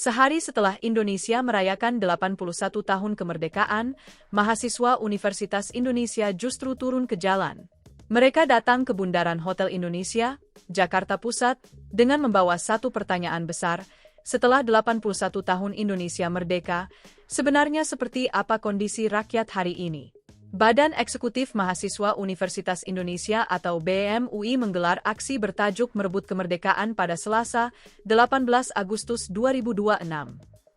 Sehari setelah Indonesia merayakan 81 tahun kemerdekaan, mahasiswa Universitas Indonesia justru turun ke jalan. Mereka datang ke Bundaran Hotel Indonesia, Jakarta Pusat, dengan membawa satu pertanyaan besar. Setelah 81 tahun Indonesia merdeka, sebenarnya seperti apa kondisi rakyat hari ini? Badan Eksekutif Mahasiswa Universitas Indonesia atau BEM UI menggelar aksi bertajuk Merebut Kemerdekaan pada Selasa, 18 Agustus 2026.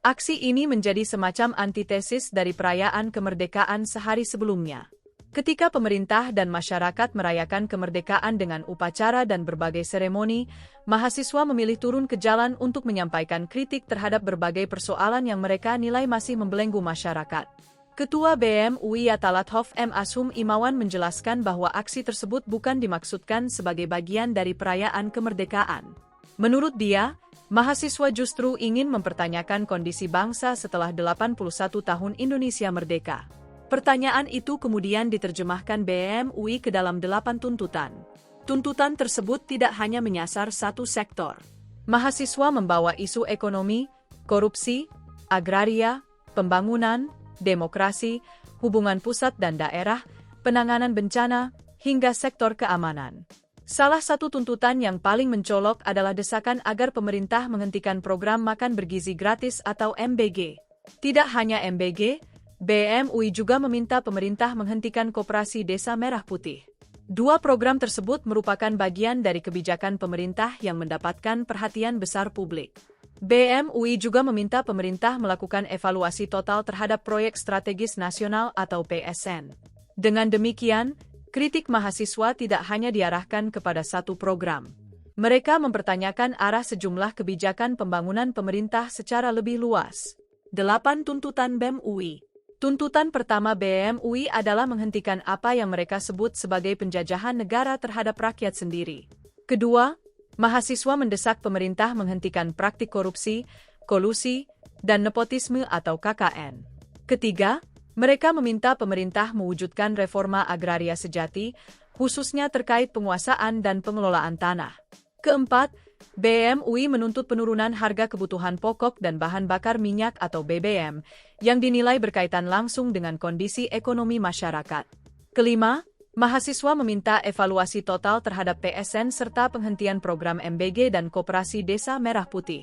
Aksi ini menjadi semacam antitesis dari perayaan kemerdekaan sehari sebelumnya. Ketika pemerintah dan masyarakat merayakan kemerdekaan dengan upacara dan berbagai seremoni, mahasiswa memilih turun ke jalan untuk menyampaikan kritik terhadap berbagai persoalan yang mereka nilai masih membelenggu masyarakat. Ketua BEM UI Yatalathov M. Ashum Imawan menjelaskan bahwa aksi tersebut bukan dimaksudkan sebagai bagian dari perayaan kemerdekaan. Menurut dia, mahasiswa justru ingin mempertanyakan kondisi bangsa setelah 81 tahun Indonesia merdeka. Pertanyaan itu kemudian diterjemahkan BEM UI ke dalam 8 tuntutan. Tuntutan tersebut tidak hanya menyasar satu sektor. Mahasiswa membawa isu ekonomi, korupsi, agraria, pembangunan, demokrasi, hubungan pusat dan daerah, penanganan bencana, hingga sektor keamanan. Salah satu tuntutan yang paling mencolok adalah desakan agar pemerintah menghentikan program makan bergizi gratis atau MBG. Tidak hanya MBG, BEM UI juga meminta pemerintah menghentikan Koperasi Desa Merah Putih. Dua program tersebut merupakan bagian dari kebijakan pemerintah yang mendapatkan perhatian besar publik. BEM UI juga meminta pemerintah melakukan evaluasi total terhadap Proyek Strategis Nasional atau PSN. Dengan demikian, kritik mahasiswa tidak hanya diarahkan kepada satu program. Mereka mempertanyakan arah sejumlah kebijakan pembangunan pemerintah secara lebih luas. 8 tuntutan BEM UI. Tuntutan pertama BEM UI adalah menghentikan apa yang mereka sebut sebagai penjajahan negara terhadap rakyat sendiri. Kedua, mahasiswa mendesak pemerintah menghentikan praktik korupsi, kolusi, dan nepotisme atau KKN. Ketiga, mereka meminta pemerintah mewujudkan reforma agraria sejati, khususnya terkait penguasaan dan pengelolaan tanah. Keempat, BEM UI menuntut penurunan harga kebutuhan pokok dan bahan bakar minyak atau BBM, yang dinilai berkaitan langsung dengan kondisi ekonomi masyarakat. Kelima, mahasiswa meminta evaluasi total terhadap PSN serta penghentian program MBG dan Koperasi Desa Merah Putih.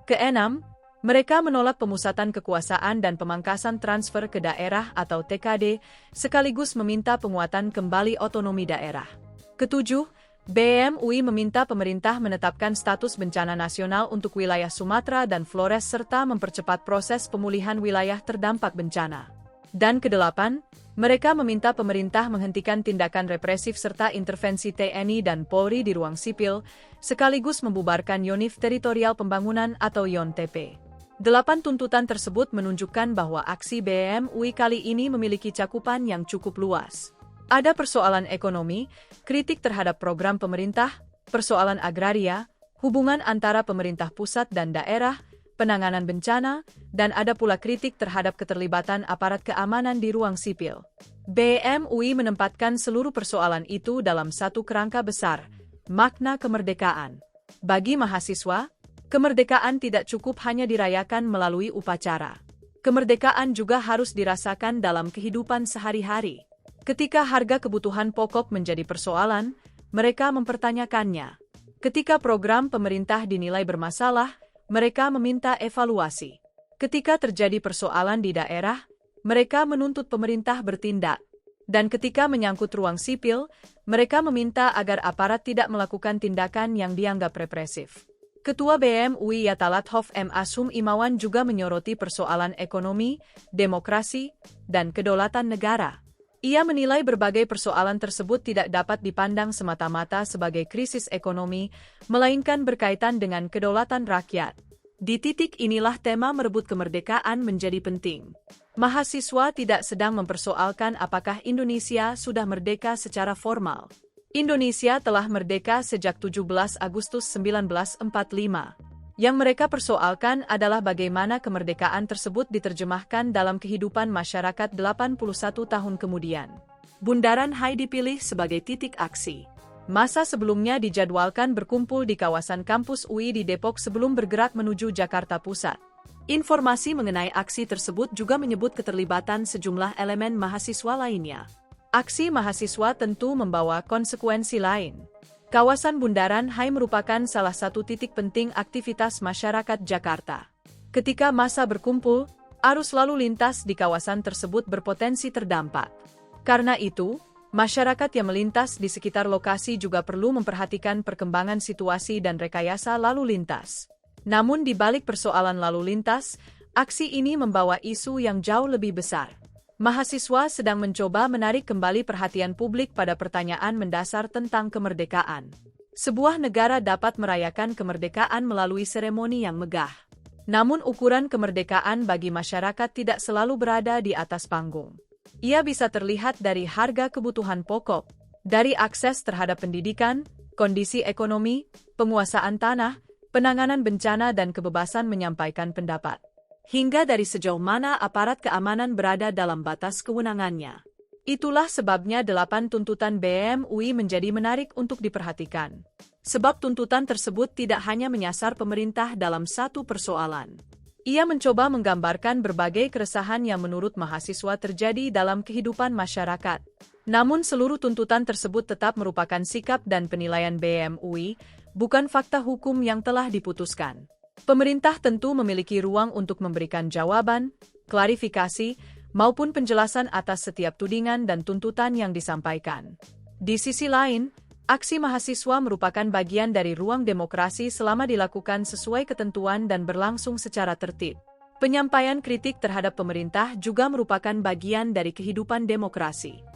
Keenam, mereka menolak pemusatan kekuasaan dan pemangkasan transfer ke daerah atau TKD, sekaligus meminta penguatan kembali otonomi daerah. Ketujuh, BEM UI meminta pemerintah menetapkan status bencana nasional untuk wilayah Sumatera dan Flores serta mempercepat proses pemulihan wilayah terdampak bencana. Dan kedelapan, mereka meminta pemerintah menghentikan tindakan represif serta intervensi TNI dan Polri di ruang sipil, sekaligus membubarkan Yonif Teritorial Pembangunan atau YONTP. 8 tuntutan tersebut menunjukkan bahwa aksi BEM UI kali ini memiliki cakupan yang cukup luas. Ada persoalan ekonomi, kritik terhadap program pemerintah, persoalan agraria, hubungan antara pemerintah pusat dan daerah, penanganan bencana, dan ada pula kritik terhadap keterlibatan aparat keamanan di ruang sipil. BEM UI menempatkan seluruh persoalan itu dalam satu kerangka besar, makna kemerdekaan. Bagi mahasiswa, kemerdekaan tidak cukup hanya dirayakan melalui upacara. Kemerdekaan juga harus dirasakan dalam kehidupan sehari-hari. Ketika harga kebutuhan pokok menjadi persoalan, mereka mempertanyakannya. Ketika program pemerintah dinilai bermasalah, mereka meminta evaluasi. Ketika terjadi persoalan di daerah, mereka menuntut pemerintah bertindak. Dan ketika menyangkut ruang sipil, mereka meminta agar aparat tidak melakukan tindakan yang dianggap represif. Ketua BEM UI Yatalathov M. Ashum Imawan juga menyoroti persoalan ekonomi, demokrasi, dan kedaulatan negara. Ia menilai berbagai persoalan tersebut tidak dapat dipandang semata-mata sebagai krisis ekonomi, melainkan berkaitan dengan kedaulatan rakyat. Di titik inilah tema merebut kemerdekaan menjadi penting. Mahasiswa tidak sedang mempersoalkan apakah Indonesia sudah merdeka secara formal. Indonesia telah merdeka sejak 17 Agustus 1945. Yang mereka persoalkan adalah bagaimana kemerdekaan tersebut diterjemahkan dalam kehidupan masyarakat 81 tahun kemudian. Bundaran HI dipilih sebagai titik aksi. Masa sebelumnya dijadwalkan berkumpul di kawasan kampus UI di Depok sebelum bergerak menuju Jakarta Pusat. Informasi mengenai aksi tersebut juga menyebut keterlibatan sejumlah elemen mahasiswa lainnya. Aksi mahasiswa tentu membawa konsekuensi lain. Kawasan Bundaran HI merupakan salah satu titik penting aktivitas masyarakat Jakarta. Ketika massa berkumpul, arus lalu lintas di kawasan tersebut berpotensi terdampak. Karena itu, masyarakat yang melintas di sekitar lokasi juga perlu memperhatikan perkembangan situasi dan rekayasa lalu lintas. Namun di balik persoalan lalu lintas, aksi ini membawa isu yang jauh lebih besar. Mahasiswa sedang mencoba menarik kembali perhatian publik pada pertanyaan mendasar tentang kemerdekaan. Sebuah negara dapat merayakan kemerdekaan melalui seremoni yang megah. Namun ukuran kemerdekaan bagi masyarakat tidak selalu berada di atas panggung. Ia bisa terlihat dari harga kebutuhan pokok, dari akses terhadap pendidikan, kondisi ekonomi, penguasaan tanah, penanganan bencana dan kebebasan menyampaikan pendapat. Hingga dari sejauh mana aparat keamanan berada dalam batas kewenangannya. Itulah sebabnya 8 tuntutan BEM UI menjadi menarik untuk diperhatikan. Sebab tuntutan tersebut tidak hanya menyasar pemerintah dalam satu persoalan. Ia mencoba menggambarkan berbagai keresahan yang menurut mahasiswa terjadi dalam kehidupan masyarakat. Namun seluruh tuntutan tersebut tetap merupakan sikap dan penilaian BEM UI, bukan fakta hukum yang telah diputuskan. Pemerintah tentu memiliki ruang untuk memberikan jawaban, klarifikasi, maupun penjelasan atas setiap tudingan dan tuntutan yang disampaikan. Di sisi lain, aksi mahasiswa merupakan bagian dari ruang demokrasi selama dilakukan sesuai ketentuan dan berlangsung secara tertib. Penyampaian kritik terhadap pemerintah juga merupakan bagian dari kehidupan demokrasi.